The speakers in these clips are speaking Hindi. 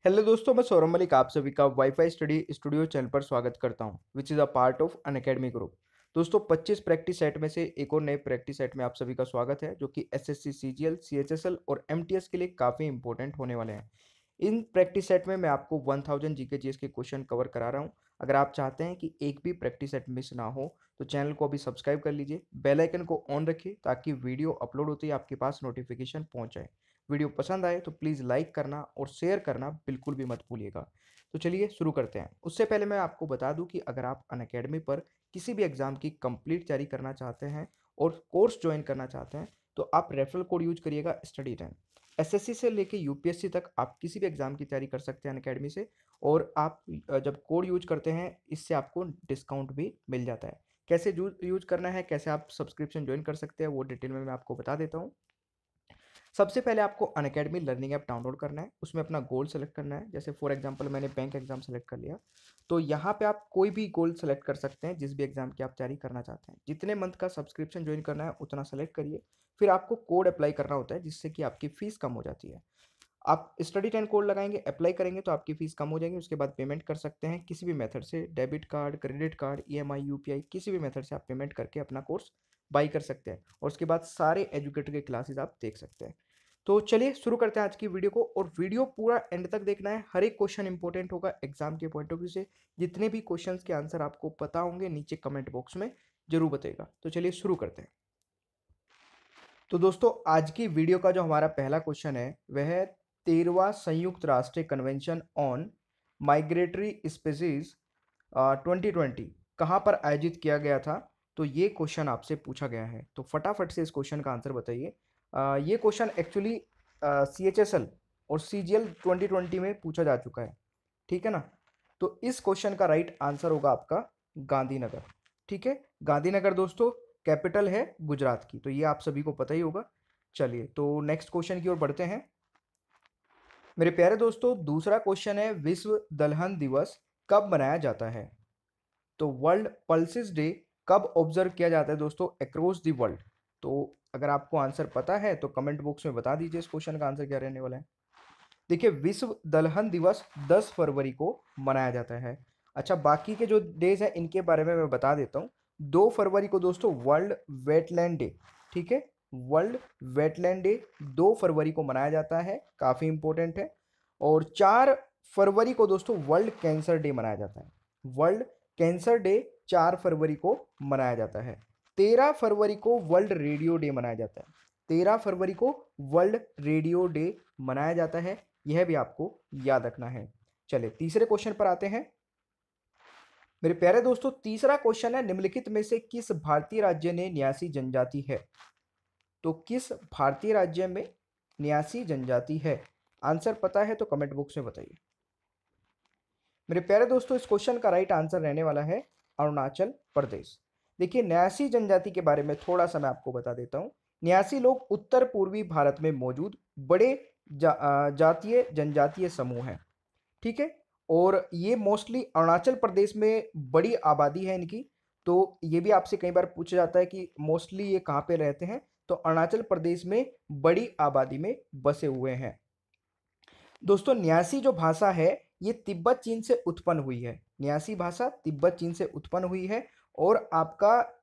हेलो दोस्तों, मैं सौरभ मलिक आप सभी का वाईफाई स्टडी स्टूडियो चैनल पर स्वागत करता हूं, which is a part of Unacademy group. दोस्तों 25 प्रैक्टिस सेट में से एक और नए प्रैक्टिस सेट में आप सभी का स्वागत है, जो कि एसएससी सीजीएल सीएचएसएल और एमटीएस के लिए काफ़ी इंपॉर्टेंट होने वाले हैं। इन प्रैक्टिस सेट में मैं आपको 1000 जीके जीएस के क्वेश्चन कवर करा रहा हूं। अगर आप चाहते हैं कि एक भी प्रैक्टिस सेट मिस ना हो तो चैनल को अभी सब्सक्राइब कर लीजिए, बेल आइकन को ऑन रखिए ताकि वीडियो अपलोड होते ही आपके पास नोटिफिकेशन पहुंच जाए। वीडियो पसंद आए तो प्लीज़ लाइक करना और शेयर करना बिल्कुल भी मत भूलिएगा। तो चलिए शुरू करते हैं। उससे पहले मैं आपको बता दूं कि अगर आप अनअकैडमी पर किसी भी एग्ज़ाम की कंप्लीट तैयारी करना चाहते हैं और कोर्स ज्वाइन करना चाहते हैं तो आप रेफरल कोड यूज करिएगा स्टडी टाइम। एसएससी से लेके यूपीएससी तक आप किसी भी एग्ज़ाम की तैयारी कर सकते हैं अनअकैडमी से। और आप जब कोड यूज करते हैं इससे आपको डिस्काउंट भी मिल जाता है। कैसे यूज करना है, कैसे आप सब्सक्रिप्शन ज्वाइन कर सकते हैं, वो डिटेल में मैं आपको बता देता हूँ। सबसे पहले आपको अनअकैडमी लर्निंग ऐप डाउनलोड करना है। उसमें अपना गोल सेलेक्ट करना है। जैसे फॉर एग्जांपल मैंने बैंक एग्जाम सेलेक्ट कर लिया, तो यहाँ पे आप कोई भी गोल सेलेक्ट कर सकते हैं जिस भी एग्जाम की आप तैयारी करना चाहते हैं। जितने मंथ का सब्सक्रिप्शन ज्वाइन करना है उतना सेलेक्ट करिए। फिर आपको कोड अप्लाई करना होता है जिससे कि आपकी फीस कम हो जाती है। आप स्टडी टेन कोड लगाएंगे, अप्लाई करेंगे तो आपकी फीस कम हो जाएगी। उसके बाद पेमेंट कर सकते हैं किसी भी मेथड से, debit card, credit card, EMI, UPI, किसी भी मेथड से आप पेमेंट करके अपना कोर्स बाई कर सकते हैं। और उसके बाद सारे एजुकेटर के क्लासेस आप देख सकते हैं। तो चलिए शुरू करते हैं आज की वीडियो को। और वीडियो पूरा एंड तक देखना है। हर एक क्वेश्चन इंपॉर्टेंट होगा एग्जाम के पॉइंट ऑफ व्यू से। जितने भी क्वेश्चंस के आंसर आपको पता होंगे नीचे कमेंट बॉक्स में जरूर बताइएगा। तो चलिए शुरू करते हैं। तो दोस्तों आज की वीडियो का जो हमारा पहला क्वेश्चन है वह है 13वां संयुक्त राष्ट्र कन्वेंशन ऑन माइग्रेटरी स्पीसीज 2020 कहाँ पर आयोजित किया गया था। तो ये क्वेश्चन आपसे पूछा गया है, तो फटाफट से इस क्वेश्चन का आंसर बताइए। ये क्वेश्चन एक्चुअली सीएचएसएल और सीजीएल 2020 में पूछा जा चुका है, ठीक है ना। तो इस क्वेश्चन का राइट आंसर होगा आपका गांधीनगर। ठीक है, गांधीनगर दोस्तों कैपिटल है गुजरात की, तो ये आप सभी को पता ही होगा। चलिए तो नेक्स्ट क्वेश्चन की ओर बढ़ते हैं मेरे प्यारे दोस्तों। दूसरा क्वेश्चन है विश्व दलहन दिवस कब मनाया जाता है। तो वर्ल्ड पल्सिस डे कब ऑब्जर्व किया जाता है दोस्तों अक्रॉस द वर्ल्ड। तो अगर आपको आंसर पता है तो कमेंट बॉक्स में बता दीजिए इस क्वेश्चन का आंसर क्या रहने वाला है। देखिए विश्व दलहन दिवस 10 फरवरी को मनाया जाता है। अच्छा, बाकी के जो डेज हैं इनके बारे में मैं बता देता हूँ। 2 फरवरी को दोस्तों वर्ल्ड वेटलैंड डे, ठीक है, वर्ल्ड वेटलैंड डे 2 फरवरी को मनाया जाता है, काफ़ी इंपॉर्टेंट है। और 4 फरवरी को दोस्तों वर्ल्ड कैंसर डे मनाया जाता है। वर्ल्ड कैंसर डे 4 फरवरी को मनाया जाता है। 13 फरवरी को वर्ल्ड रेडियो डे मनाया जाता है। 13 फरवरी को वर्ल्ड रेडियो डे मनाया जाता है, यह भी आपको याद रखना है। चलिए तीसरे क्वेश्चन पर आते हैं मेरे प्यारे दोस्तों। तीसरा क्वेश्चन है निम्नलिखित में से किस भारतीय राज्य ने न्यासी जनजाति है। तो किस भारतीय राज्य में न्यासी जनजाति है। आंसर पता है तो कमेंट बॉक्स में बताइए। मेरे प्यारे दोस्तों इस क्वेश्चन का राइट आंसर रहने वाला है अरुणाचल प्रदेश। देखिए न्यासी जनजाति के बारे में थोड़ा सा मैं आपको बता देता हूँ। न्यासी लोग उत्तर पूर्वी भारत में मौजूद बड़े जातीय जनजातीय समूह हैं, ठीक है। और ये मोस्टली अरुणाचल प्रदेश में बड़ी आबादी है इनकी। तो ये भी आपसे कई बार पूछा जाता है कि मोस्टली ये कहाँ पे रहते हैं, तो अरुणाचल प्रदेश में बड़ी आबादी में बसे हुए हैं। दोस्तों न्यासी जो भाषा है ये तिब्बत चीन से उत्पन्न हुई है। न्यासी भाषा तिब्बत चीन से उत्पन्न हुई है। और आपका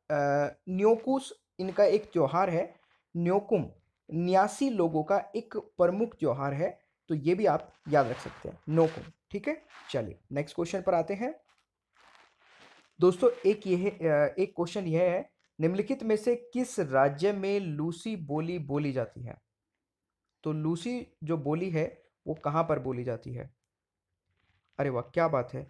न्योकुश इनका एक त्योहार है। न्योकुम न्यासी लोगों का एक प्रमुख त्योहार है। तो ये भी आप याद रख सकते हैं नोकुम, ठीक है। चलिए नेक्स्ट क्वेश्चन पर आते हैं दोस्तों। एक क्वेश्चन यह है निम्नलिखित में से किस राज्य में लूसी बोली बोली जाती है। तो लूसी जो बोली है वो कहाँ पर बोली जाती है। अरे वाह क्या बात है।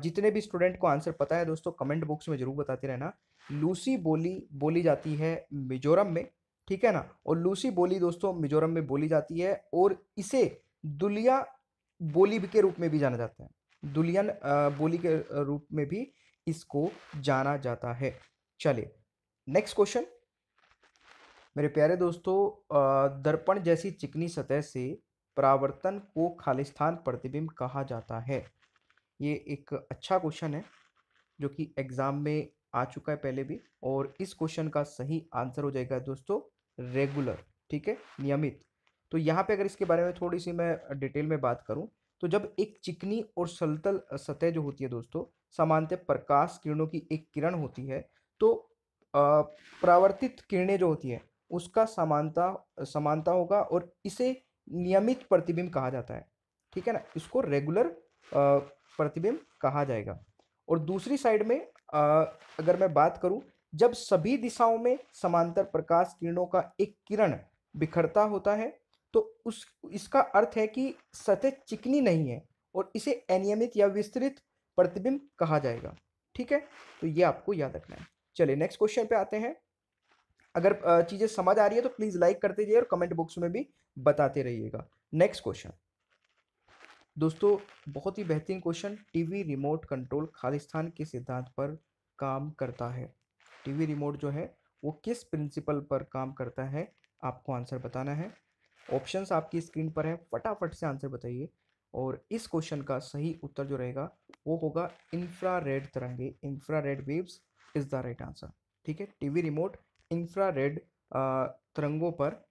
जितने भी स्टूडेंट को आंसर पता है दोस्तों कमेंट बॉक्स में जरूर बताते रहना। लूसी बोली बोली जाती है मिजोरम में, ठीक है ना। और लूसी बोली दोस्तों मिजोरम में बोली जाती है और इसे दुलिया बोली के रूप में भी जाना जाता है। दुलियन बोली के रूप में भी इसको जाना जाता है। चलिए नेक्स्ट क्वेश्चन मेरे प्यारे दोस्तों। दर्पण जैसी चिकनी सतह से परावर्तन को खालिस्तान प्रतिबिंब कहा जाता है। ये एक अच्छा क्वेश्चन है जो कि एग्जाम में आ चुका है पहले भी। और इस क्वेश्चन का सही आंसर हो जाएगा दोस्तों रेगुलर, ठीक है, नियमित। तो यहाँ पे अगर इसके बारे में थोड़ी सी मैं डिटेल में बात करूँ तो जब एक चिकनी और समतल सतह जो होती है दोस्तों, समानांतर प्रकाश किरणों की एक किरण होती है, तो परावर्तित किरणें जो होती है उसका समानता समानता होगा और इसे नियमित प्रतिबिंब कहा जाता है। ठीक है ना, इसको रेगुलर प्रतिबिंब कहा जाएगा। और दूसरी साइड में अगर मैं बात करूं, जब सभी दिशाओं में समांतर प्रकाश किरणों का एक किरण बिखरता होता है, तो उस इसका अर्थ है कि सतह चिकनी नहीं है और इसे अनियमित या विस्तृत प्रतिबिंब कहा जाएगा। ठीक है, तो ये आपको याद रखना है। चलिए नेक्स्ट क्वेश्चन पे आते हैं। अगर चीजें समझ आ रही है तो प्लीज लाइक करते जाइए और कमेंट बॉक्स में भी बताते रहिएगा। नेक्स्ट क्वेश्चन दोस्तों, बहुत ही बेहतरीन question. TV remote control Khalistan के सिद्धांत पर काम करता है। टीवी रिमोट जो है वो किस प्रिंसिपल पर काम करता है, आपको आंसर बताना है। ऑप्शंस आपकी स्क्रीन पर है, फटाफट से आंसर बताइए। और इस क्वेश्चन का सही उत्तर जो रहेगा वो होगा इंफ्रारेड तरंगे। Infrared waves is the right answer. ठीक है, टीवी रिमोट इंफ्रारेड तरंगों पर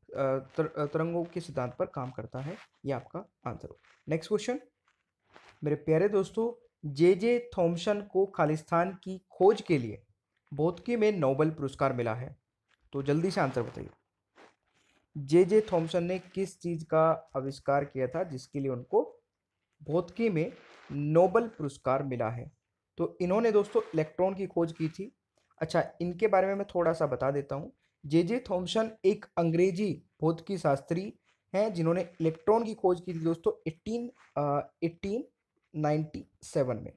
तरंगों के सिद्धांत पर काम करता है। ये आपका आंसर हो। नेक्स्ट क्वेश्चन मेरे प्यारे दोस्तों, जे जे थॉमसन को खालिस्तान की खोज के लिए भौतिकी में नोबेल पुरस्कार मिला है। तो जल्दी से आंसर बताइए। जे जे थॉमसन ने किस चीज का आविष्कार किया था जिसके लिए उनको भौतिकी में नोबेल पुरस्कार मिला है? तो इन्होंने दोस्तों इलेक्ट्रॉन की खोज की थी। अच्छा, इनके बारे में मैं थोड़ा सा बता देता हूँ। जे जे थॉमसन एक अंग्रेजी भौतिकी शास्त्री हैं जिन्होंने इलेक्ट्रॉन की खोज की थी दोस्तों 1897 में।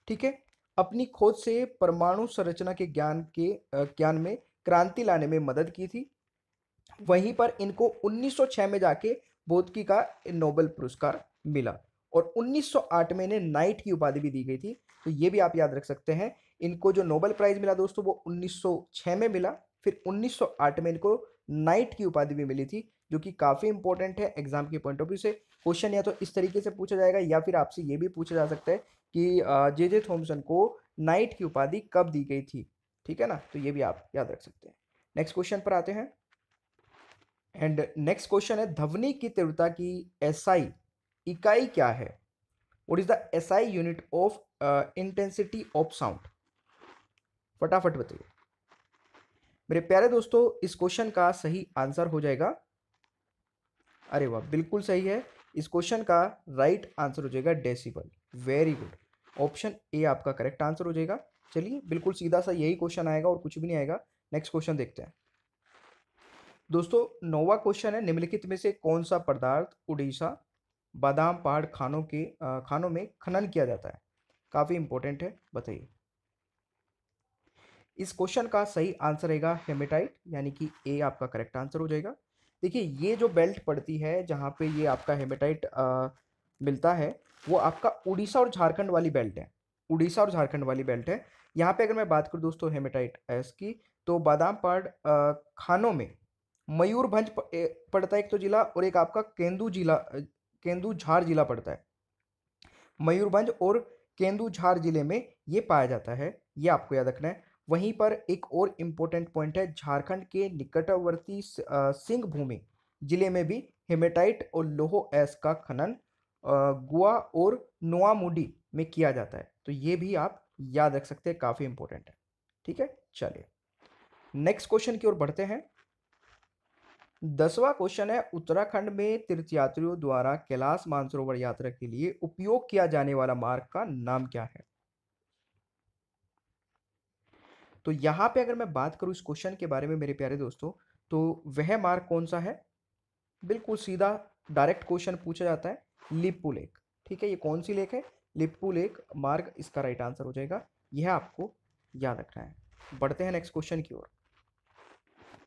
ठीक है, अपनी खोज से परमाणु संरचना के ज्ञान में क्रांति लाने में मदद की थी। वहीं पर इनको 1906 में जाके भौतिकी का नोबेल पुरस्कार मिला और 1908 में इन्हें नाइट की उपाधि भी दी गई थी। तो ये भी आप याद रख सकते हैं। इनको जो नोबेल प्राइज मिला दोस्तों वो 1906 में मिला, फिर 1908 में इनको नाइट की उपाधि भी मिली थी, जो कि काफी इंपॉर्टेंट है एग्जाम के पॉइंट ऑफ व्यू से। क्वेश्चन या तो इस तरीके से पूछा जाएगा या फिर आपसे ये भी पूछा जा सकता है कि जे जे थॉमसन को नाइट की उपाधि कब दी गई थी। ठीक है ना, तो ये भी आप याद रख सकते हैं। नेक्स्ट क्वेश्चन पर आते हैं। एंड नेक्स्ट क्वेश्चन है, ध्वनि की तीव्रता की एसआई इकाई क्या है? What is the SI unit of intensity of sound? फटाफट बताइए मेरे प्यारे दोस्तों। इस क्वेश्चन का सही आंसर हो जाएगा, अरे वाह बिल्कुल सही है, इस क्वेश्चन का राइट आंसर हो जाएगा decibel. Very good, option A आपका करेक्ट आंसर हो जाएगा। चलिए बिल्कुल सीधा सा यही क्वेश्चन आएगा और कुछ भी नहीं आएगा। नेक्स्ट क्वेश्चन देखते हैं दोस्तों। नौवां क्वेश्चन है, निम्नलिखित में से कौन सा पदार्थ उड़ीसा बादाम पहाड़ खानों में खनन किया जाता है? काफी इंपॉर्टेंट है, बताइए। इस क्वेश्चन का सही आंसर रहेगा हेमेटाइट, यानी कि ए आपका करेक्ट आंसर हो जाएगा। देखिए ये जो बेल्ट पड़ती है जहाँ पे ये आपका हेमेटाइट मिलता है, वो आपका उड़ीसा और झारखंड वाली बेल्ट है। उड़ीसा और झारखंड वाली बेल्ट है। यहाँ पे अगर मैं बात करूँ दोस्तों हेमेटाइट एस की, तो बादाम पहाड़ खानों में मयूरभंज पड़ता है एक तो जिला, और एक आपका केंदुझार जिला पड़ता है। मयूरभंज और केंदुझार जिले में ये पाया जाता है, ये आपको याद रखना है। वहीं पर एक और इम्पोर्टेंट पॉइंट है, झारखंड के निकटवर्ती सिंह भूमि जिले में भी हेमेटाइट और लोहो एस का खनन गुआ और नोआमुडी में किया जाता है। तो ये भी आप याद रख सकते हैं, काफी इंपॉर्टेंट है। ठीक है, चलिए नेक्स्ट क्वेश्चन की ओर बढ़ते हैं। 10वां क्वेश्चन है, उत्तराखंड में तीर्थयात्रियों द्वारा कैलाश मानसरोवर यात्रा के लिए उपयोग किया जाने वाला मार्ग का नाम क्या है? तो यहां पे अगर मैं बात करूं इस क्वेश्चन के बारे में मेरे प्यारे दोस्तों, तो वह मार्ग कौन सा है? बिल्कुल सीधा डायरेक्ट क्वेश्चन पूछा जाता है, लिपू लेक। ठीक है, ये कौन सी लेक है? लिपू लेक मार्ग इसका राइट आंसर हो जाएगा। यह आपको याद रखना है। बढ़ते हैं नेक्स्ट क्वेश्चन की ओर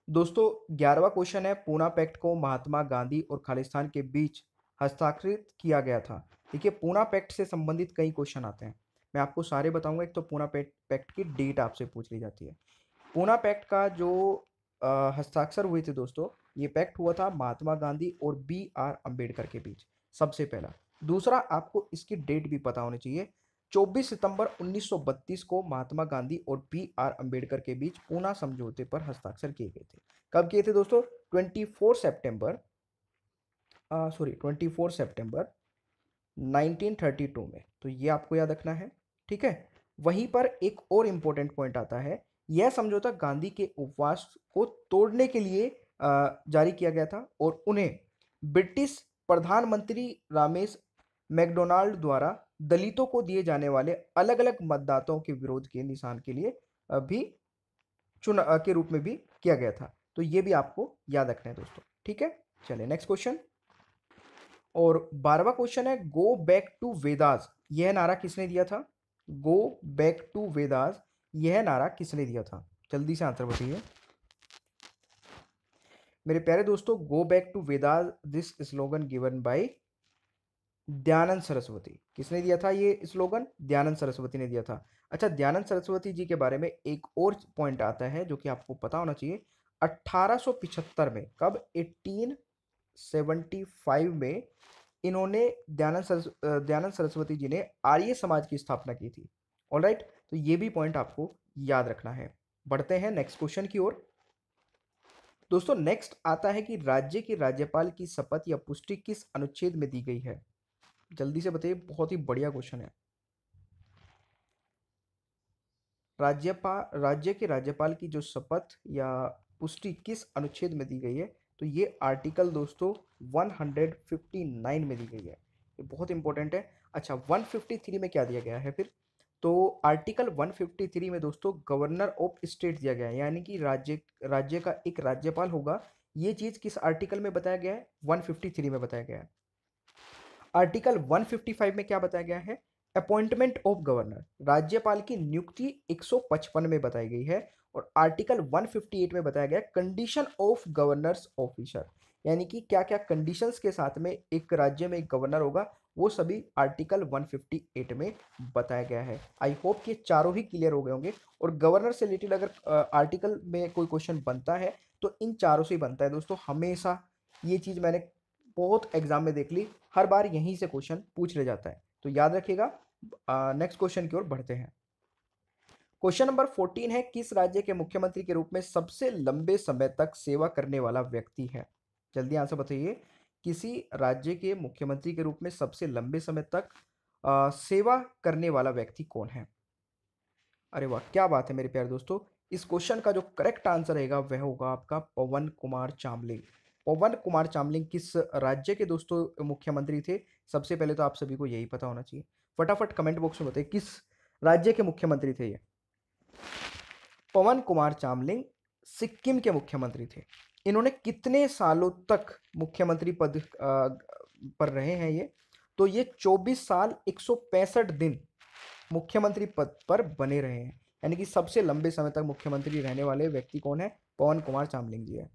दोस्तों। 11वां क्वेश्चन है, पूना पैक्ट को महात्मा गांधी और खालिस्तान के बीच हस्ताक्षरित किया गया था। देखिए पूना पैक्ट से संबंधित कई क्वेश्चन आते हैं, मैं आपको सारे बताऊंगा। एक तो पूना पैक्ट की डेट आपसे पूछ ली जाती है। पूना पैक्ट का जो हस्ताक्षर हुए थे दोस्तों, ये पैक्ट हुआ था महात्मा गांधी और B.R. अम्बेडकर के बीच, सबसे पहला। दूसरा, आपको इसकी डेट भी पता होनी चाहिए। 24 सितंबर 1932 को महात्मा गांधी और B.R. अम्बेडकर के बीच पूना समझौते पर हस्ताक्षर किए गए थे। कब किए थे दोस्तों? 24 सितंबर 1932 में। तो ये आपको याद रखना है, ठीक है। वहीं पर एक और इंपॉर्टेंट पॉइंट आता है, यह समझौता गांधी के उपवास को तोड़ने के लिए जारी किया गया था और उन्हें ब्रिटिश प्रधानमंत्री रामेश मैकडोनाल्ड द्वारा दलितों को दिए जाने वाले अलग अलग मतदाताओं के विरोध के निशान के लिए भी चुनाव के रूप में भी किया गया था। तो ये भी आपको याद रखना है दोस्तों, ठीक है। चलिए नेक्स्ट क्वेश्चन। और 12वां क्वेश्चन है, गो बैक टू वेदास, यह नारा किसने दिया था? गो बैक टू वेदास, यह नारा किसने दिया था? जल्दी से आंसर बताइए मेरे प्यारे दोस्तों। Go back to Vedas, this slogan given by Dayanand Saraswati. किसने दिया था ये स्लोगन? दयानंद सरस्वती ने दिया था। अच्छा, दयानंद सरस्वती जी के बारे में एक और पॉइंट आता है जो कि आपको पता होना चाहिए। 1875 में, कब? 1875 में इन्होंने दयानंद सरस्वती जी ने आर्य समाज की स्थापना की थी। ऑलराइट, तो ये भी पॉइंट आपको याद रखना है। बढ़ते हैं नेक्स्ट क्वेश्चन की ओर। दोस्तों नेक्स्ट आता है कि राज्य के राज्यपाल की शपथ या पुष्टि किस अनुच्छेद में दी गई है? जल्दी से बताइए, बहुत ही बढ़िया क्वेश्चन है। राज्य के राज्यपाल की जो शपथ या पुष्टि किस अनुच्छेद में दी गई है? तो ये आर्टिकल दोस्तों 159 में दी गई है। ये बहुत इंपॉर्टेंट है। अच्छा, 153 में क्या दिया गया है फिर? तो आर्टिकल 153 में दोस्तों गवर्नर ऑफ स्टेट दिया गया है, यानी कि राज्य का एक राज्यपाल होगा। ये चीज किस आर्टिकल में बताया गया है? 153 में बताया गया है। आर्टिकल 155 में क्या बताया गया है? अपॉइंटमेंट ऑफ गवर्नर, राज्यपाल की नियुक्ति 155 में बताई गई है। और आर्टिकल 158 में बताया गया कंडीशन ऑफ गवर्नर्स ऑफिसर, यानी कि क्या क्या कंडीशंस के साथ में एक राज्य में एक गवर्नर होगा, वो सभी आर्टिकल 158 में बताया गया है। आई होप कि चारों ही क्लियर हो गए होंगे। और गवर्नर से रिलेटेड अगर आर्टिकल में कोई क्वेश्चन बनता है तो इन चारों से ही बनता है दोस्तों, हमेशा। ये चीज मैंने बहुत एग्जाम में देख ली, हर बार यहीं से क्वेश्चन पूछ ले जाता है, तो याद रखिएगा। नेक्स्ट क्वेश्चन की ओर बढ़ते हैं। क्वेश्चन नंबर 14 है, किस राज्य के मुख्यमंत्री के रूप में सबसे लंबे समय तक सेवा करने वाला व्यक्ति है? जल्दी आंसर बताइए। किसी राज्य के मुख्यमंत्री के रूप में सबसे लंबे समय तक सेवा करने वाला व्यक्ति कौन है? अरे वाह, क्या बात है मेरे प्यारे दोस्तों। इस क्वेश्चन का जो करेक्ट आंसर रहेगा वह होगा आपका पवन कुमार चामलिंग। पवन कुमार चामलिंग किस राज्य के दोस्तों मुख्यमंत्री थे? सबसे पहले तो आप सभी को यही पता होना चाहिए। फटाफट कमेंट बॉक्स में बताइए किस राज्य के मुख्यमंत्री थे ये? पवन कुमार चामलिंग सिक्किम के मुख्यमंत्री थे। इन्होंने कितने सालों तक मुख्यमंत्री पद पर रहे हैं ये? तो ये 24 साल 165 दिन मुख्यमंत्री पद पर बने रहे हैं, यानी कि सबसे लंबे समय तक मुख्यमंत्री रहने वाले व्यक्ति कौन है? पवन कुमार चामलिंग जी है।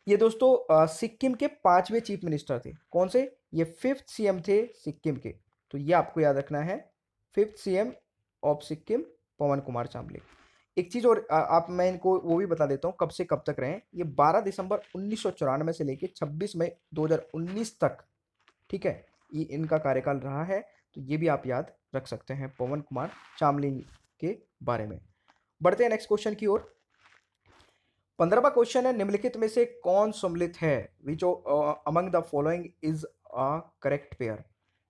ये दोस्तों सिक्किम के 5वें चीफ मिनिस्टर थे। कौन से? ये 5th सीएम थे सिक्किम के। तो ये आपको याद रखना है, 5th सीएम ऑफ सिक्किम पवन कुमार चामलिंग। एक चीज और आप मैं इनको वो भी बता देता हूँ कब से कब तक रहे। ये 12 दिसंबर 1994 से लेकर 26 मई 2019 तक, ठीक है, ये इनका कार्यकाल रहा है। तो ये भी आप याद रख सकते हैं पवन कुमार चामलिंग के बारे में। बढ़ते हैं नेक्स्ट क्वेश्चन की ओर। 15वां क्वेश्चन है, निम्नलिखित में से कौन सम्मिलित है? Which among the following is a correct pair?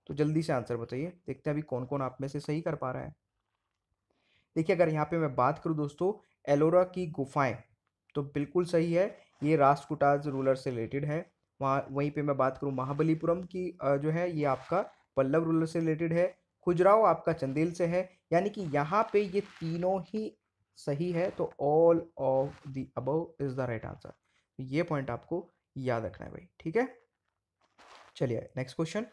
तो जल्दी से आंसर बताइए, देखते हैं अभी कौन कौन आप में से सही कर पा रहा है। देखिए, अगर यहाँ पे मैं बात करूँ दोस्तों एलोरा की गुफाएं, तो बिल्कुल सही है, ये राष्ट्रकूटाज रूलर से रिलेटेड है। वहाँ वहीं पे मैं बात करूँ महाबलीपुरम की जो है ये आपका पल्लव रूलर से रिलेटेड है। खुजराहो आपका चंदेल से है, यानी कि यहाँ पे ये तीनों ही सही है। तो all of the above is the right answer. ये पॉइंट आपको याद रखना है भाई, ठीक है। चलिए नेक्स्ट क्वेश्चन।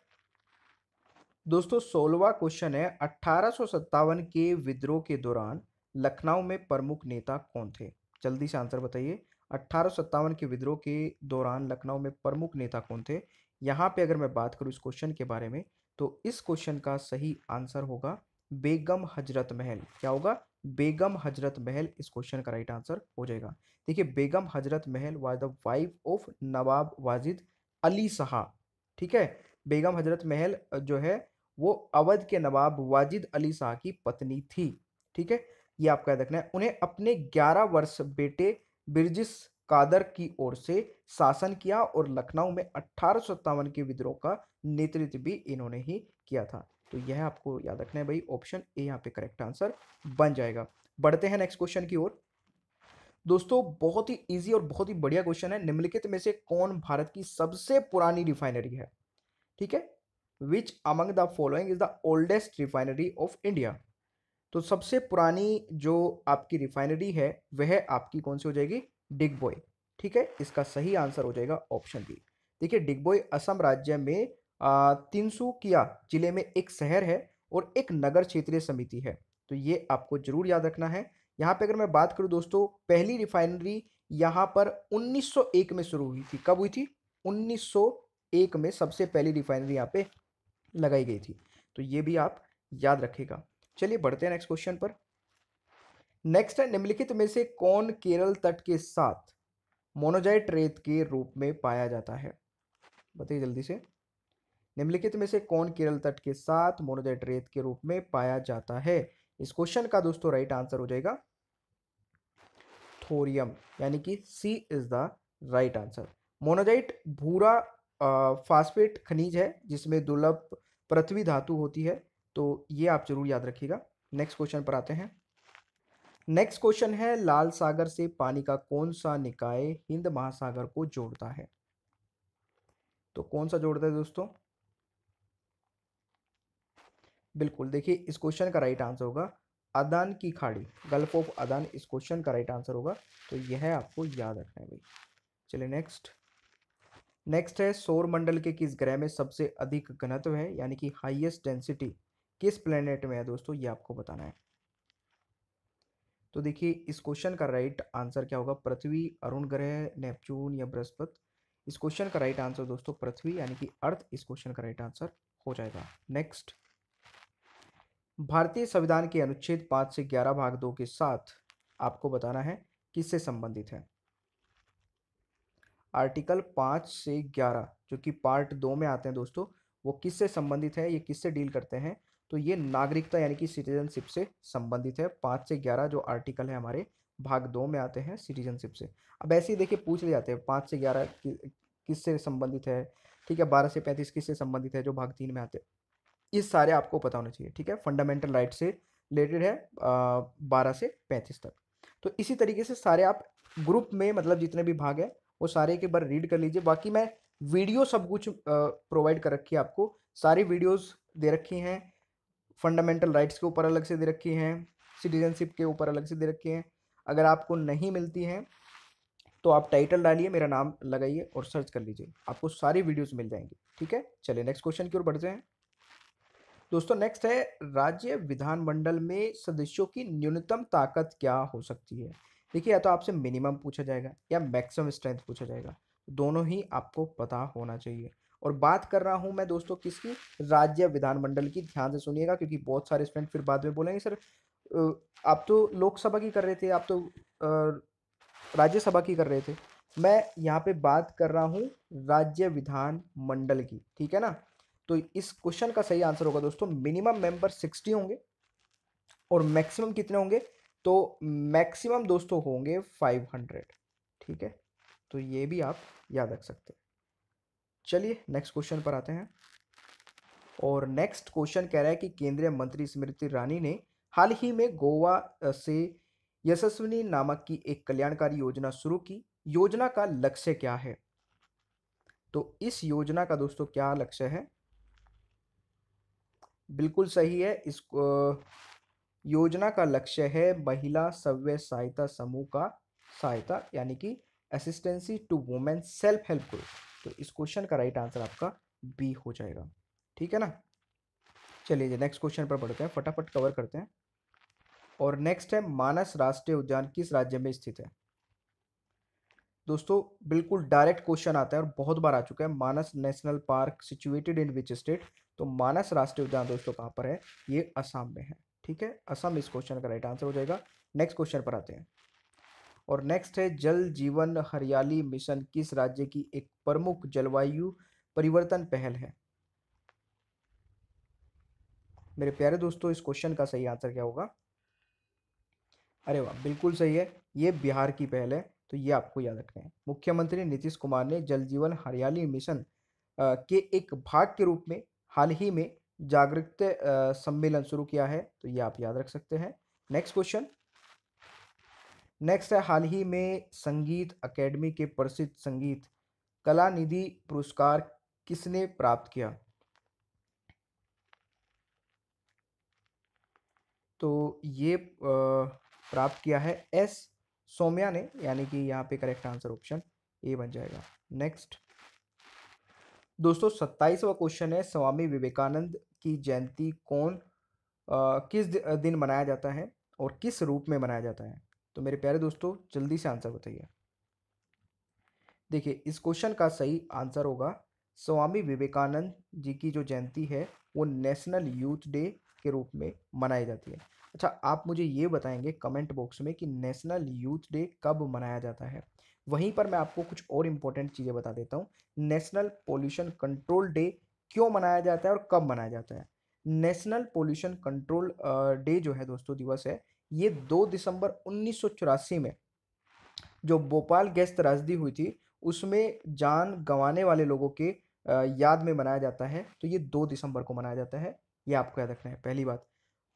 दोस्तों 16वां क्वेश्चन है, 1857 के विद्रोह के दौरान लखनऊ में प्रमुख नेता कौन थे? जल्दी से आंसर बताइए। 1857 के विद्रोह के दौरान लखनऊ में प्रमुख नेता कौन थे? यहाँ पे अगर मैं बात करूँ इस क्वेश्चन के बारे में, तो इस क्वेश्चन का सही आंसर होगा बेगम हजरत महल। क्या होगा? बेगम हजरत महल इस क्वेश्चन का राइट आंसर हो जाएगा। देखिए, Begum Hazrat Mahal was the wife of नवाब वाजिद अली शाह, ठीक है। बेगम हजरत महल जो है वो अवध के नवाब वाजिद अली शाह की पत्नी थी, ठीक है। ये आपका याद रखना है। उन्हें अपने 11 वर्ष बेटे बिरजिस कादर की ओर से शासन किया और लखनऊ में 1857 के विद्रोह का नेतृत्व भी इन्होंने ही किया था। तो यह आपको याद रखना है भाई, ऑप्शन ए यहाँ पे करेक्ट आंसर बन जाएगा। बढ़ते हैं नेक्स्ट क्वेश्चन की ओर। दोस्तों बहुत ही इजी और बहुत ही बढ़िया क्वेश्चन है। निम्नलिखित में से कौन भारत की सबसे पुरानी रिफाइनरी है? ठीक है, which among the following is the oldest refinery of India? तो सबसे पुरानी जो आपकी रिफाइनरी है वह आपकी कौन सी हो जाएगी? डिगबोई। ठीक है, इसका सही आंसर हो जाएगा ऑप्शन बी। देखिए डिगबोई असम राज्य में तिनसुकिया जिले में एक शहर है और एक नगर क्षेत्रीय समिति है। तो ये आपको जरूर याद रखना है। यहाँ पे अगर मैं बात करूँ दोस्तों, पहली रिफाइनरी यहाँ पर 1901 में शुरू हुई थी। कब हुई थी? 1901 में सबसे पहली रिफाइनरी यहाँ पे लगाई गई थी। तो ये भी आप याद रखिएगा। चलिए बढ़ते हैं नेक्स्ट क्वेश्चन पर। नेक्स्ट है, निम्नलिखित में से कौन केरल तट के साथ मोनोजाइट रेत के रूप में पाया जाता है? बताइए जल्दी से। निम्नलिखित में से कौन केरल तट के साथ मोनोजाइट रेत के रूप में पाया जाता है? इस क्वेश्चन का दोस्तों राइट आंसर हो जाएगा थोरियम, यानी कि C is the right answer. Monazite भूरा फास्फेट खनिज है जिसमें दुर्लभ पृथ्वी धातु होती है। तो ये आप जरूर याद रखिएगा। नेक्स्ट क्वेश्चन पर आते हैं। नेक्स्ट क्वेश्चन है, लाल सागर से पानी का कौन सा निकाय हिंद महासागर को जोड़ता है? तो कौन सा जोड़ता है दोस्तों? बिल्कुल, देखिए इस क्वेश्चन का राइट आंसर होगा अदान की खाड़ी, गल्फ ऑफ अदान इस क्वेश्चन का राइट आंसर होगा। तो यह आपको याद रखना है भाई। चलिए नेक्स्ट है, सौर मंडल के किस ग्रह में सबसे अधिक घनत्व है, यानी कि हाईएस्ट डेंसिटी किस प्लेनेट में है दोस्तों? ये आपको बताना है। तो देखिए इस क्वेश्चन का राइट आंसर क्या होगा? पृथ्वी, अरुण ग्रह, नेपच्यून या बृहस्पति? इस क्वेश्चन का राइट आंसर दोस्तों पृथ्वी, यानी कि अर्थ इस क्वेश्चन का राइट आंसर हो जाएगा। नेक्स्ट, भारतीय संविधान के अनुच्छेद 5 से 11 भाग 2 के साथ आपको बताना है किससे संबंधित है। आर्टिकल 5 से 11 जो कि पार्ट 2 में आते हैं दोस्तों, वो किससे संबंधित है, ये किससे डील करते हैं? तो ये नागरिकता यानी कि सिटीजनशिप से संबंधित है। 5 से 11 जो आर्टिकल है हमारे भाग 2 में आते हैं सिटीजनशिप से। अब ऐसे ही देखिए पूछ ले जाते हैं 5 से 11 किससे संबंधित है। ठीक है, 12 से 35 किससे संबंधित है जो भाग 3 में आते हैं। ये सारे आपको पता होने चाहिए। ठीक है, फंडामेंटल राइट से रिलेटेड है 12 से 35 तक। तो इसी तरीके से सारे आप ग्रुप में मतलब जितने भी भाग है वो सारे एक बार रीड कर लीजिए। बाकी मैं वीडियो सब कुछ प्रोवाइड कर रखी है आपको, सारी वीडियोस दे रखी हैं। फंडामेंटल राइट्स के ऊपर अलग से दे रखी हैं, सिटीजनशिप के ऊपर अलग से दे रखी हैं। अगर आपको नहीं मिलती हैं तो आप टाइटल डालिए, मेरा नाम लगाइए और सर्च कर लीजिए, आपको सारी वीडियोस मिल जाएंगी। ठीक है, चलिए नेक्स्ट क्वेश्चन की ओर बढ़ते हैं। दोस्तों नेक्स्ट है, राज्य विधानमंडल में सदस्यों की न्यूनतम ताकत क्या हो सकती है? देखिए या तो आपसे मिनिमम पूछा जाएगा या मैक्सिमम स्ट्रेंथ पूछा जाएगा, दोनों ही आपको पता होना चाहिए। और बात कर रहा हूं मैं दोस्तों किसकी? राज्य विधानमंडल की। ध्यान से सुनिएगा क्योंकि बहुत सारे स्टूडेंट फिर बाद में बोलेंगे सर आप तो लोकसभा की कर रहे थे, आप तो राज्यसभा की कर रहे थे। मैं यहाँ पे बात कर रहा हूँ राज्य विधान मंडल की। ठीक है ना, तो इस क्वेश्चन का सही आंसर होगा दोस्तों मिनिमम मेंबर 60 होंगे और मैक्सिमम कितने होंगे? तो मैक्सिमम दोस्तों होंगे 500। ठीक है, तो ये भी आप याद रख सकते हैं। चलिए नेक्स्ट क्वेश्चन पर आते हैं। और नेक्स्ट क्वेश्चन कह रहा है कि केंद्रीय मंत्री स्मृति ईरानी ने हाल ही में गोवा से यशस्विनी नामक की एक कल्याणकारी योजना शुरू की। योजना का लक्ष्य क्या है? तो इस योजना का दोस्तों क्या लक्ष्य है? बिल्कुल सही है, इस योजना का लक्ष्य है महिला स्वयं सहायता समूह का सहायता, यानी कि assistancy to women self help group. तो इस क्वेश्चन का राइट आंसर आपका बी हो जाएगा। ठीक है ना, चलिए नेक्स्ट क्वेश्चन पर बढ़ते हैं, फटाफट कवर करते हैं। और नेक्स्ट है, मानस राष्ट्रीय उद्यान किस राज्य में स्थित है? दोस्तों बिल्कुल डायरेक्ट क्वेश्चन आता है और बहुत बार आ चुका है, Manas national park situated in which state? तो मानस राष्ट्रीय उद्यान दोस्तों कहाँ पर है? ये असम में है। ठीक है, असम इस क्वेश्चन का राइट आंसर हो जाएगा। नेक्स्ट क्वेश्चन पर आते हैं। और नेक्स्ट है, जल जीवन हरियाली मिशन किस राज्य की एक प्रमुख जलवायु परिवर्तन पहल है? मेरे प्यारे दोस्तों इस क्वेश्चन का सही आंसर क्या होगा? अरे वाह, बिल्कुल सही है, ये बिहार की पहल है। तो ये आपको याद रखना है। मुख्यमंत्री नीतीश कुमार ने जल जीवन हरियाली मिशन के एक भाग के रूप में हाल ही में जागरूकता सम्मेलन शुरू किया है, तो ये आप याद रख सकते हैं। नेक्स्ट क्वेश्चन, नेक्स्ट है, हाल ही में संगीत अकेडमी के प्रसिद्ध संगीत कला निधि पुरस्कार किसने प्राप्त किया? तो ये प्राप्त किया है एस सौम्या ने, यानी कि यहाँ पे करेक्ट आंसर ऑप्शन ए बन जाएगा। नेक्स्ट दोस्तों 27वां क्वेश्चन है, स्वामी विवेकानंद की जयंती किस दिन मनाया जाता है और किस रूप में मनाया जाता है? तो मेरे प्यारे दोस्तों जल्दी से आंसर बताइए। देखिए इस क्वेश्चन का सही आंसर होगा स्वामी विवेकानंद जी की जो जयंती है वो नेशनल यूथ डे के रूप में मनाई जाती है। अच्छा, आप मुझे ये बताएंगे कमेंट बॉक्स में कि नेशनल यूथ डे कब मनाया जाता है। वहीं पर मैं आपको कुछ और इम्पोर्टेंट चीज़ें बता देता हूँ। नेशनल पोल्यूशन कंट्रोल डे क्यों मनाया जाता है और कब मनाया जाता है? नेशनल पोल्यूशन कंट्रोल डे जो है दोस्तों, दिवस है, ये 2 दिसंबर 1984 में जो भोपाल गैस त्रासदी हुई थी उसमें जान गंवाने वाले लोगों के याद में मनाया जाता है। तो ये 2 दिसंबर को मनाया जाता है, ये आपको याद रखना है। पहली बात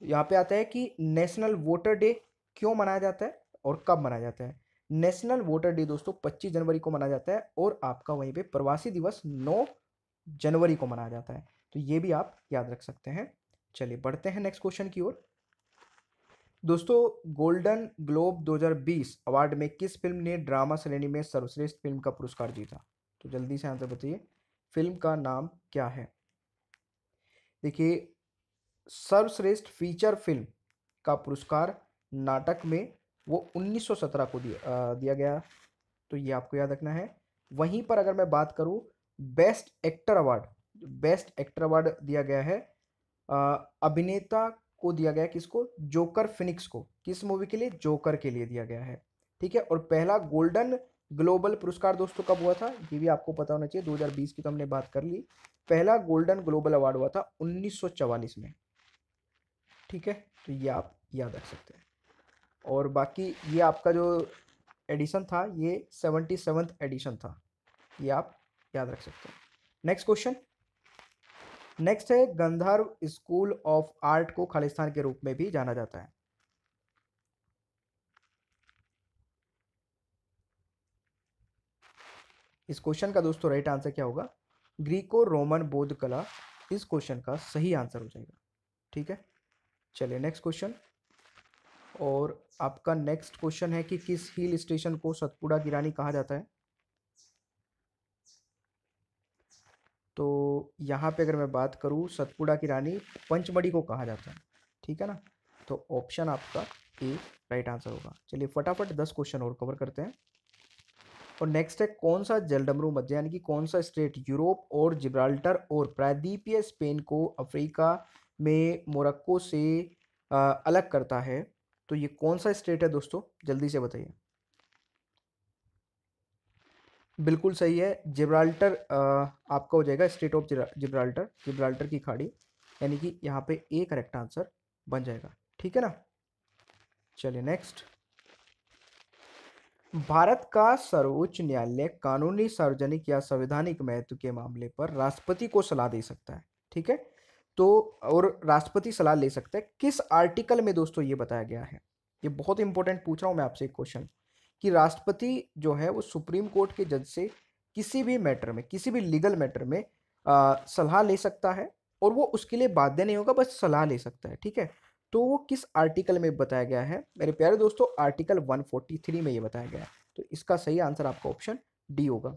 यहाँ पे आता है कि नेशनल वोटर डे क्यों मनाया जाता है और कब मनाया जाता है। नेशनल वोटर डे दोस्तों 25 जनवरी को मनाया जाता है और आपका वहीं पे प्रवासी दिवस 9 जनवरी को मनाया जाता है। तो ये भी आप याद रख सकते हैं। चलिए बढ़ते हैं नेक्स्ट क्वेश्चन की ओर। दोस्तों गोल्डन ग्लोब 2020 अवार्ड में किस फिल्म ने ड्रामा श्रेणी में सर्वश्रेष्ठ फिल्म का पुरस्कार जीता? तो जल्दी से आंसर बताइए, फिल्म का नाम क्या है? देखिए सर्वश्रेष्ठ फीचर फिल्म का पुरस्कार नाटक में वो 1917 को दिया गया, तो ये आपको याद रखना है। वहीं पर अगर मैं बात करूं बेस्ट एक्टर अवार्ड दिया गया है अभिनेता को दिया गया है, किसको? जोकर फिनिक्स को। किस मूवी के लिए? जोकर के लिए दिया गया है, ठीक है। और पहला गोल्डन ग्लोबल पुरस्कार दोस्तों कब हुआ था, ये भी आपको पता होना चाहिए। 2020 की तो हमने बात कर ली। पहला गोल्डन ग्लोबल अवार्ड हुआ था 1944 में, ठीक है। तो ये आप याद रख सकते हैं। और बाकी ये आपका जो एडिशन था ये 77th एडिशन था, ये आप याद रख सकते हैं। नेक्स्ट क्वेश्चन, नेक्स्ट है, गंधर्व स्कूल ऑफ आर्ट को खालिस्तान के रूप में भी जाना जाता है। इस क्वेश्चन का दोस्तों राइट आंसर क्या होगा? ग्रीको रोमन बौद्ध कला इस क्वेश्चन का सही आंसर हो जाएगा, ठीक है। चलिए नेक्स्ट क्वेश्चन, और आपका नेक्स्ट क्वेश्चन है कि किस हिल स्टेशन को सतपुड़ा की रानी कहा जाता है? तो यहाँ पे अगर मैं बात करूँ सतपुड़ा की रानी पंचमढ़ी को कहा जाता है, ठीक है ना। तो ऑप्शन आपका ए राइट आंसर होगा। चलिए फटाफट 10 क्वेश्चन और कवर करते हैं। और नेक्स्ट है, कौन सा जलडमरू मध्य यानी कि कौन सा स्टेट यूरोप और जिब्राल्टर और प्रायद्वीपीय स्पेन को अफ्रीका में मोरक्को से अलग करता है? तो ये कौन सा स्टेट है दोस्तों, जल्दी से बताइए। बिल्कुल सही है, जिब्राल्टर आपका हो जाएगा, स्टेट ऑफ जिब्राल्टर, जिब्राल्टर की खाड़ी, यानी कि यहाँ पे ए करेक्ट आंसर बन जाएगा, ठीक है ना। चलिए नेक्स्ट, भारत का सर्वोच्च न्यायालय कानूनी सार्वजनिक या संवैधानिक महत्व के मामले पर राष्ट्रपति को सलाह दे सकता है, ठीक है। तो और राष्ट्रपति सलाह ले सकता है किस आर्टिकल में दोस्तों, ये बताया गया है। ये बहुत इंपॉर्टेंट पूछ रहा हूं मैं आपसे एक क्वेश्चन, कि राष्ट्रपति जो है वो सुप्रीम कोर्ट के जज से किसी भी मैटर में, किसी भी लीगल मैटर में सलाह ले सकता है, और वो उसके लिए बाध्य नहीं होगा, बस सलाह ले सकता है, ठीक है। तो वो किस आर्टिकल में बताया गया है मेरे प्यारे दोस्तों? आर्टिकल 143 में ये बताया गया है। तो इसका सही आंसर आपका ऑप्शन डी होगा।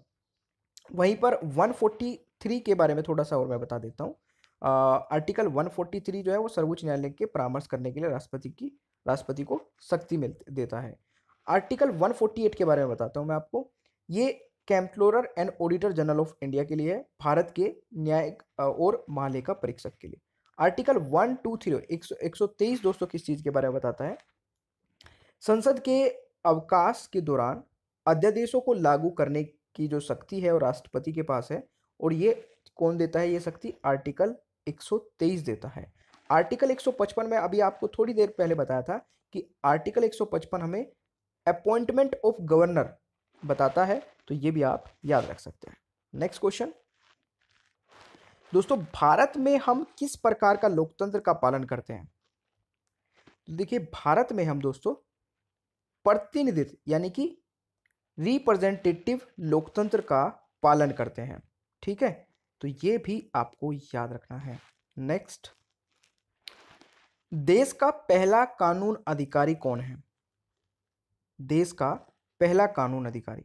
वहीं पर 143 के बारे में थोड़ा सा और मैं बता देता हूँ। आर्टिकल 143 जो है वो सर्वोच्च न्यायालय के परामर्श करने के लिए राष्ट्रपति को शक्ति देता है। आर्टिकल 148 के बारे में बताता हूँ मैं आपको। ये comptroller and auditor general of India के लिए है, भारत के न्यायिक और महालेखा परीक्षक के लिए। आर्टिकल 123 123 दोस्तों किस चीज के बारे में बताता है? संसद के अवकाश के दौरान अध्यादेशों को लागू करने की जो शक्ति है वो राष्ट्रपति के पास है, और ये कौन देता है ये शक्ति? आर्टिकल 123 देता है। आर्टिकल 155 में अभी आपको थोड़ी देर पहले बताया था कि आर्टिकल 155 हमें अपॉइंटमेंट ऑफ गवर्नर बताता है, तो ये भी आप याद रख सकते हैं। नेक्स्ट क्वेश्चन दोस्तों, भारत में हम किस प्रकार का लोकतंत्र का पालन करते हैं? तो देखिए, भारत में हम दोस्तों प्रतिनिधित्व यानी कि रिप्रेजेंटेटिव लोकतंत्र का पालन करते हैं। ठीक है, तो ये भी आपको याद रखना है। नेक्स्ट, देश का पहला कानून अधिकारी कौन है? देश का पहला कानून अधिकारी,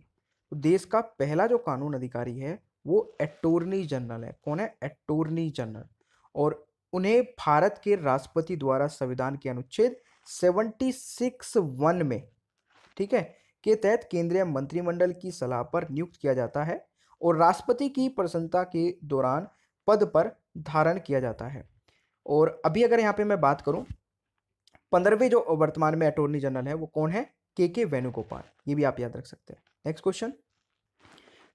तो देश का पहला जो कानून अधिकारी है वो अटॉर्नी जनरल है। कौन है? Attorney general. और उन्हें भारत के राष्ट्रपति द्वारा संविधान के अनुच्छेद 76(1) में, ठीक है, के तहत केंद्रीय मंत्रिमंडल की सलाह पर नियुक्त किया जाता है और राष्ट्रपति की प्रसन्नता के दौरान पद पर धारण किया जाता है। और अभी अगर यहाँ पे मैं बात करूं, 15वें जो वर्तमान में अटॉर्नी जनरल है वो कौन है? के वेणुगोपाल। ये भी आप याद रख सकते हैं। नेक्स्ट क्वेश्चन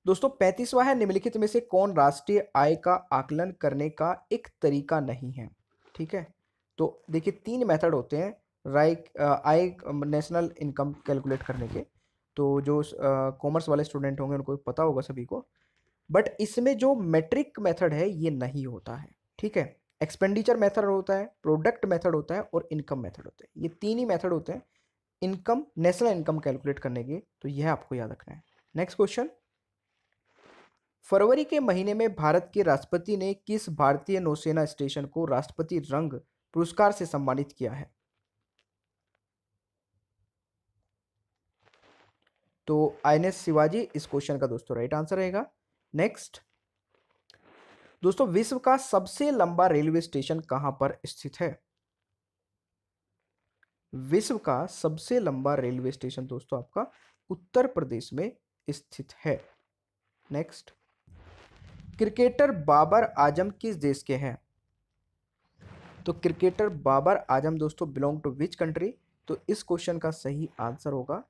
दोस्तों, 35वां है, निम्नलिखित में से कौन राष्ट्रीय आय का आकलन करने का एक तरीका नहीं है? ठीक है, तो देखिए 3 मेथड होते हैं आय नेशनल इनकम कैलकुलेट करने के। तो जो कॉमर्स वाले स्टूडेंट होंगे उनको पता होगा सभी को, बट इसमें जो मेट्रिक मेथड है ये नहीं होता है। ठीक है, एक्सपेंडिचर मेथड होता है, प्रोडक्ट मेथड होता है और इनकम मेथड होता है। ये 3 ही मेथड होते हैं इनकम, नेशनल इनकम कैलकुलेट करने के, तो यह आपको याद रखना है। नेक्स्ट क्वेश्चन, फरवरी के महीने में भारत के राष्ट्रपति ने किस भारतीय नौसेना स्टेशन को राष्ट्रपति रंग पुरस्कार से सम्मानित किया है? तो आईएनएस शिवाजी इस क्वेश्चन का दोस्तों राइट आंसर रहेगा। नेक्स्ट दोस्तों, विश्व का सबसे लंबा रेलवे स्टेशन कहां पर स्थित है? विश्व का सबसे लंबा रेलवे स्टेशन दोस्तों आपका उत्तर प्रदेश में स्थित है। नेक्स्ट, क्रिकेटर बाबर आजम किस देश के हैं? तो क्रिकेटर बाबर आजम दोस्तों बिलोंग टू विच कंट्री? तो इस क्वेश्चन का सही आंसर होगा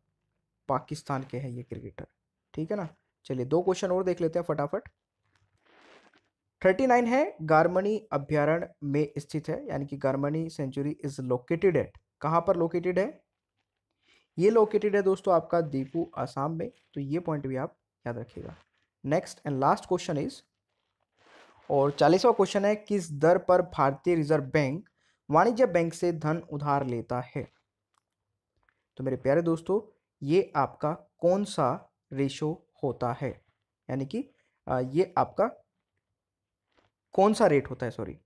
पाकिस्तान के हैं ये क्रिकेटर। ठीक है ना, चलिए 2 क्वेश्चन और देख लेते हैं फटाफट। 39 है, गारमनी अभ्यारण्य में स्थित है, यानी कि गारमनी सेंचुरी इज लोकेटेड एट, कहां पर लोकेटेड है? ये लोकेटेड है दोस्तों आपका दीपू आसाम में, तो ये पॉइंट भी आप याद रखिएगा। Next and last question is, और 40वां क्वेश्चन है, किस दर पर भारतीय रिजर्व बैंक वाणिज्य बैंक से धन उधार लेता है? तो मेरे प्यारे दोस्तों, ये आपका कौन सा रेशो होता है, यानी कि ये आपका कौन सा रेट होता है, सॉरी।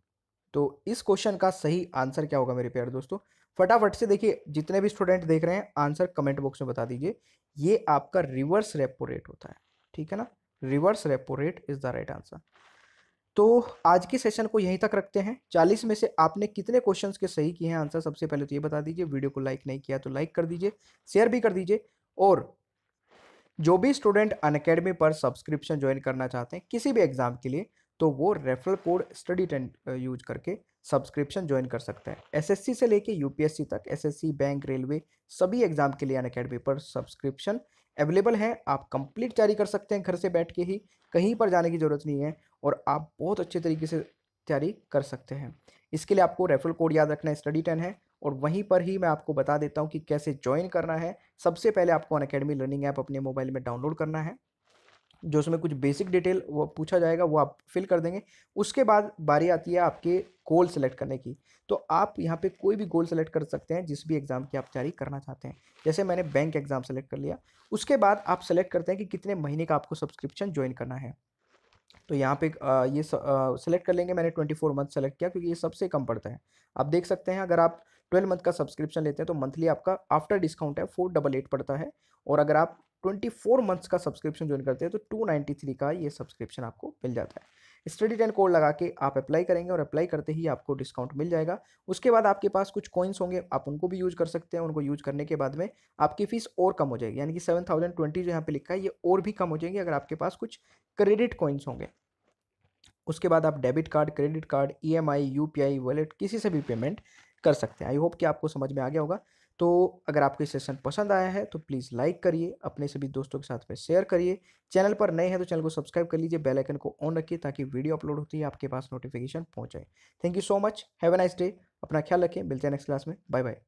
तो इस क्वेश्चन का सही आंसर क्या होगा मेरे प्यारे दोस्तों? फटाफट से देखिए, जितने भी स्टूडेंट देख रहे हैं आंसर कमेंट बॉक्स में बता दीजिए। ये आपका रिवर्स रेपो रेट होता है। ठीक है ना, reverse repo rate is the right answer. तो आज के सेशन को यहीं तक रखते हैं। 40 में से आपने कितने क्वेश्चंस के सही किए हैं आंसर, सबसे पहले तो ये बता दीजिए। वीडियो को लाइक नहीं किया तो लाइक कर दीजिए, शेयर भी कर दीजिए। और जो भी स्टूडेंट अनअकैडमी पर सब्सक्रिप्शन ज्वाइन करना चाहते हैं किसी भी एग्जाम के लिए, तो वो रेफरल कोड STUDY10 यूज करके सब्सक्रिप्शन ज्वाइन कर सकते हैं। एसएससी से लेके यूपीएससी तक, एसएससी, बैंक, रेलवे, सभी एग्जाम के लिए अनअकैडमी पर सब्सक्रिप्शन अवेलेबल है। आप कंप्लीट तैयारी कर सकते हैं घर से बैठ के ही, कहीं पर जाने की ज़रूरत नहीं है, और आप बहुत अच्छे तरीके से तैयारी कर सकते हैं। इसके लिए आपको रेफरल कोड याद रखना है, STUDY10 है। और वहीं पर ही मैं आपको बता देता हूँ कि कैसे ज्वाइन करना है। सबसे पहले आपको अनअकैडमी लर्निंग ऐप अपने मोबाइल में डाउनलोड करना है, जो उसमें कुछ बेसिक डिटेल वो पूछा जाएगा, वो आप फिल कर देंगे। उसके बाद बारी आती है आपके गोल सेलेक्ट करने की। तो आप यहाँ पे कोई भी गोल सेलेक्ट कर सकते हैं जिस भी एग्जाम की आप तैयारी करना चाहते हैं। जैसे मैंने बैंक एग्जाम सेलेक्ट कर लिया। उसके बाद आप सेलेक्ट करते हैं कि कितने महीने का आपको सब्सक्रिप्शन ज्वाइन करना है। तो यहाँ पे ये सेलेक्ट कर लेंगे। मैंने 24 मंथ सेलेक्ट किया क्योंकि ये सबसे कम पड़ता है। आप देख सकते हैं, अगर आप 12 मंथ का सब्सक्रिप्शन लेते हैं तो मंथली आपका आफ्टर डिस्काउंट है 488 पड़ता है। और अगर आप 24 मंथ्स का सब्सक्रिप्शन ज्वाइन करते हैं तो 293 का ये सब्सक्रिप्शन आपको मिल जाता है। STUDY10 कोड लगा के आप अप्लाई करेंगे और अप्लाई करते ही आपको डिस्काउंट मिल जाएगा। उसके बाद आपके पास कुछ कॉइन्स होंगे, आप उनको भी यूज कर सकते हैं। उनको यूज करने के बाद में आपकी फीस और कम हो जाएगी, यानी कि 7020 जो यहाँ पे लिखा है ये और भी कम हो जाएंगे अगर आपके पास कुछ क्रेडिट कॉइन्स होंगे। उसके बाद आप debit card, credit card, EMI, UPI, wallet, किसी से भी पेमेंट कर सकते हैं। आई होप कि आपको समझ में आ गया होगा। तो अगर आपको ये सेशन पसंद आया है तो प्लीज़ लाइक करिए, अपने सभी दोस्तों के साथ में शेयर करिए। चैनल पर नए हैं तो चैनल को सब्सक्राइब कर लीजिए, बेल आइकन को ऑन रखिए ताकि वीडियो अपलोड होती है आपके पास नोटिफिकेशन पहुंच जाए। Thank you so much, have a nice day. अपना ख्याल रखें, मिलते हैं नेक्स्ट क्लास में। Bye bye.